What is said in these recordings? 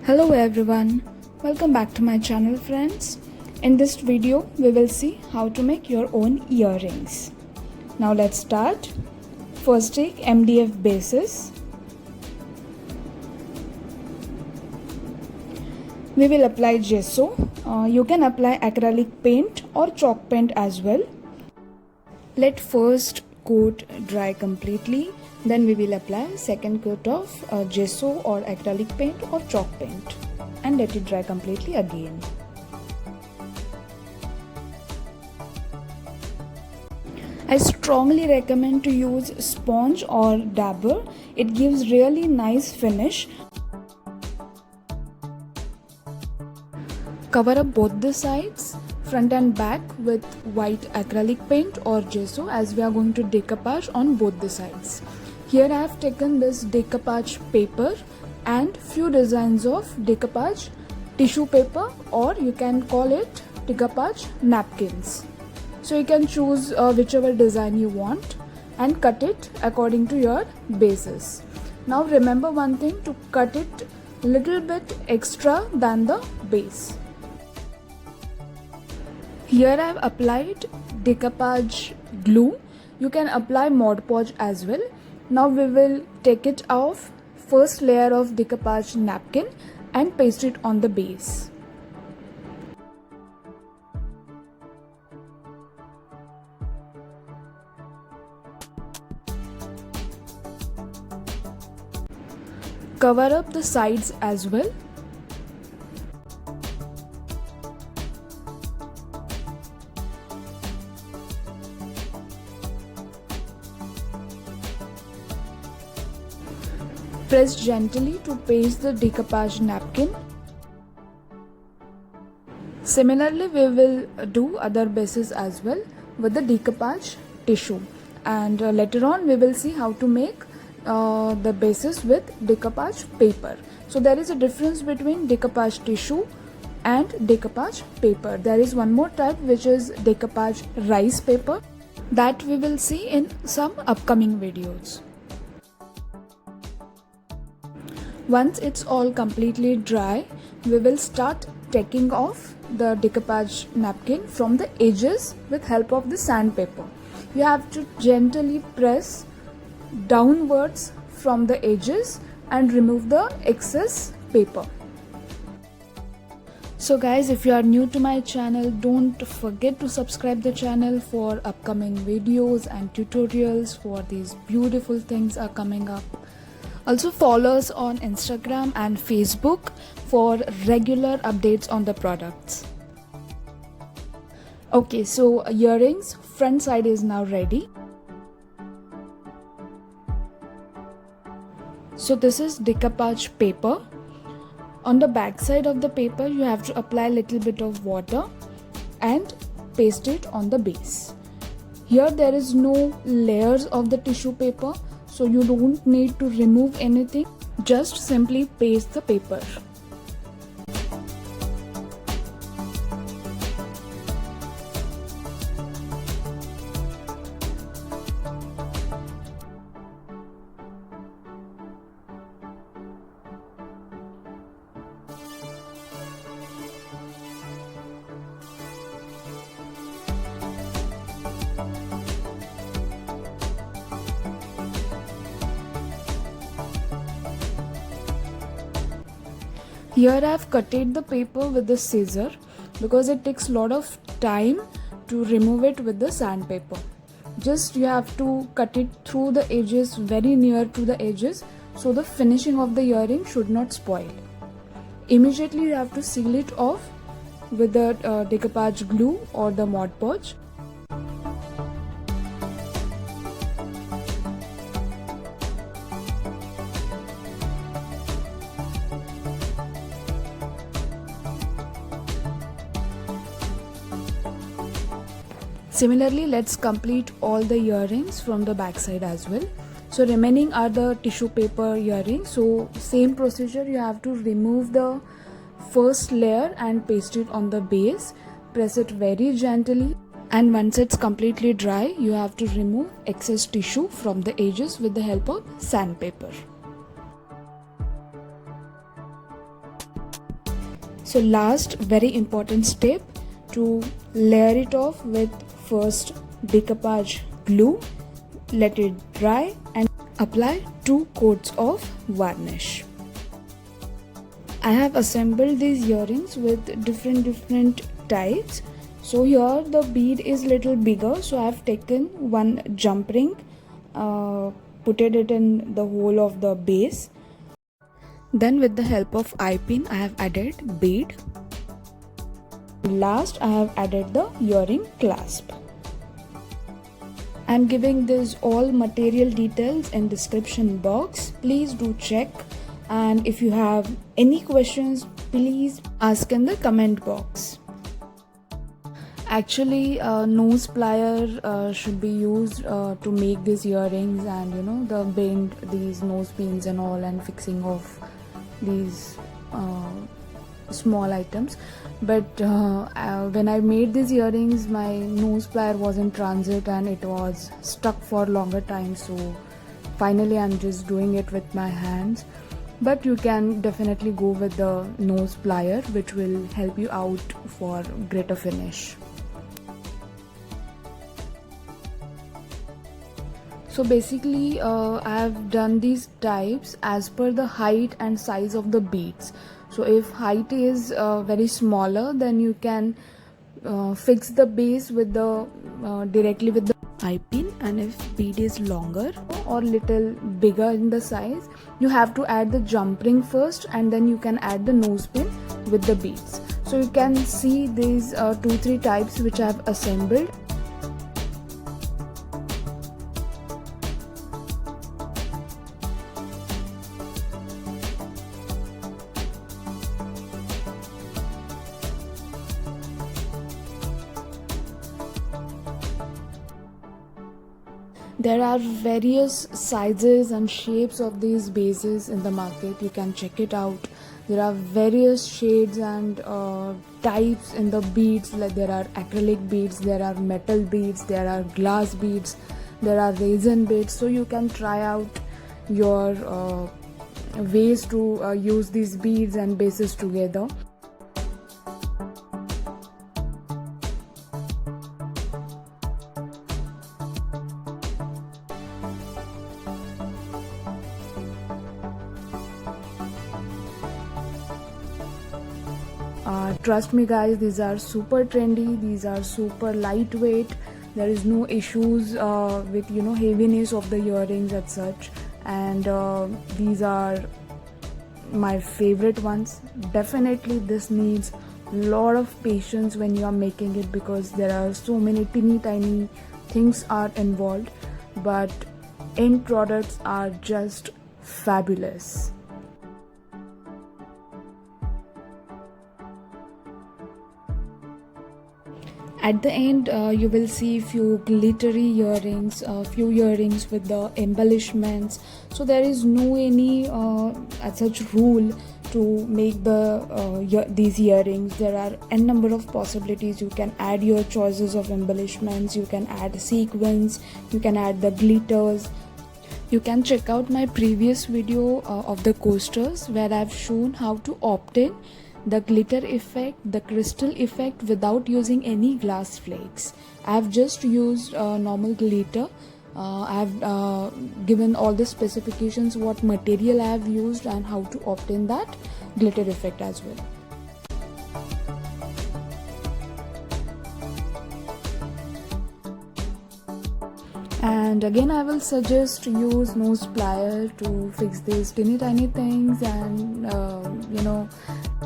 Hello everyone, welcome back to my channel friends. In this video we will see how to make your own earrings. Now let's start. First take MDF bases. We will apply gesso. You can apply acrylic paint or chalk paint as well. Let first coat dry completely. Then we will apply second coat of gesso or acrylic paint or chalk paint and let it dry completely again. I strongly recommend to use sponge or dabber. It gives really nice finish. Cover up both the sides, front and back, with white acrylic paint or gesso, as we are going to decoupage on both the sides. Here I have taken this decoupage paper and few designs of decoupage tissue paper, or you can call it decoupage napkins. So you can choose whichever design you want and cut it according to your bases. Now remember one thing, to cut it little bit extra than the base. Here I have applied decoupage glue. You can apply Mod Podge as well. Now we will take it off first layer of decoupage napkin and paste it on the base. Cover up the sides as well. Press gently to paste the decoupage napkin. Similarly, we will do other bases as well with the decoupage tissue, and later on we will see how to make the bases with decoupage paper. So there is a difference between decoupage tissue and decoupage paper. There is one more type which is decoupage rice paper, that we will see in some upcoming videos. Once it's all completely dry, we will start taking off the decoupage napkin from the edges with help of the sandpaper. You have to gently press downwards from the edges and remove the excess paper. So guys, if you are new to my channel, don't forget to subscribe the channel for upcoming videos and tutorials. For these beautiful things are coming up. Also follow us on Instagram and Facebook for regular updates on the products. Okay, so earrings front side is now ready. So this is decoupage paper. On the back side of the paper you have to apply a little bit of water and paste it on the base. Here there is no layers of the tissue paper, so you don't need to remove anything, just simply paste the paper. Here I have cutted the paper with the scissor because it takes a lot of time to remove it with the sandpaper. Just you have to cut it through the edges, very near to the edges, so the finishing of the earring should not spoil. Immediately you have to seal it off with the decoupage glue or the Mod Podge. Similarly, let's complete all the earrings from the back side as well. So remaining are the tissue paper earrings. So same procedure, you have to remove the first layer and paste it on the base. Press it very gently, and once it's completely dry, you have to remove excess tissue from the edges with the help of sandpaper. So last very important step, to layer it off with first decoupage glue, let it dry and apply 2 coats of varnish. I have assembled these earrings with different types. So here the bead is little bigger, so I have taken one jump ring, put it in the hole of the base. Then with the help of eye pin I have added bead. Last I have added the earring clasp. I am giving this all material details in description box. Please do check, and if you have any questions, please ask in the comment box. Actually, nose plier should be used to make these earrings, and the bend these nose pins and all, and fixing of these small items. But when I made these earrings, my nose plier was in transit and it was stuck for longer time, so finally I'm just doing it with my hands. But you can definitely go with the nose plier, which will help you out for greater finish. So basically I have done these types as per the height and size of the beads. So if height is very smaller, then you can fix the base with the directly with the eye pin, and if bead is longer or little bigger in the size, you have to add the jump ring first, and then you can add the nose pin with the beads. So you can see these 2-3 types which I have assembled. There are various sizes and shapes of these bases in the market. You can check it out. There are various shades and types in the beads. Like there are acrylic beads, there are metal beads, there are glass beads, there are resin beads. So you can try out your ways to use these beads and bases together. Trust me guys, these are super trendy, these are super lightweight. There is no issues with heaviness of the earrings as such, and these are my favorite ones. Definitely this needs lot of patience when you are making it, because there are so many tiny things are involved, but end products are just fabulous. At the end you will see few glittery earrings, few earrings with the embellishments. So there is no any as such rule to make these earrings. There are n number of possibilities. You can add your choices of embellishments, you can add sequins, you can add the glitters. You can check out my previous video of the coasters, where I've shown how to obtain the glitter effect, the crystal effect without using any glass flakes. I have just used normal glitter. I have given all the specifications, what material I have used and how to obtain that glitter effect as well. And again, I will suggest to use nose plier to fix these tiny things, and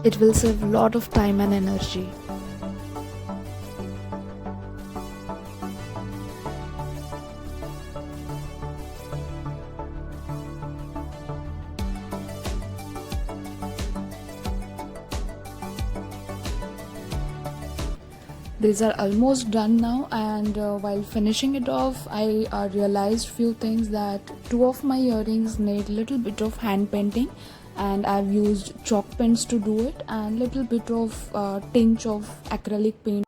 it will save a lot of time and energy. These are almost done now, and while finishing it off, I realized few things, that 2 of my earrings need little bit of hand painting, and I've used chalk pens to do it, and little bit of tinge of acrylic paint.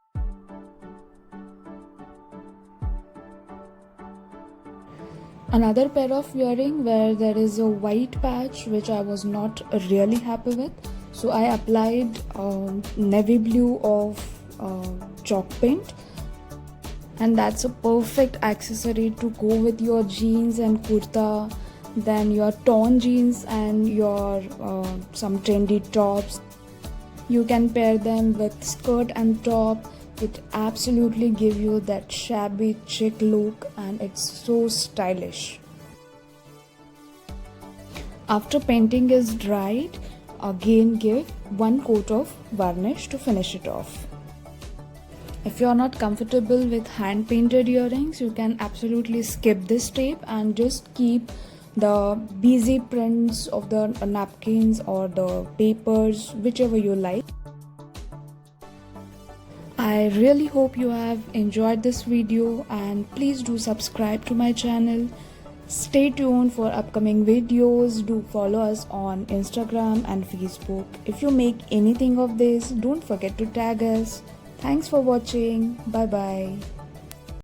Another pair of earring where there is a white patch which I was not really happy with, So I applied navy blue of chalk paint, and that's a perfect accessory to go with your jeans and kurta, then your torn jeans and your some trendy tops. You can pair them with skirt and top. It absolutely give you that shabby chic look, and it's so stylish. After painting is dried, again give one coat of varnish to finish it off. If you are not comfortable with hand painted earrings, you can absolutely skip this step and just keep the busy prints of the napkins or the papers, whichever you like. I really hope you have enjoyed this video, and please do subscribe to my channel. Stay tuned for upcoming videos. Do follow us on Instagram and Facebook. If you make anything of this, don't forget to tag us. Thanks for watching. Bye bye.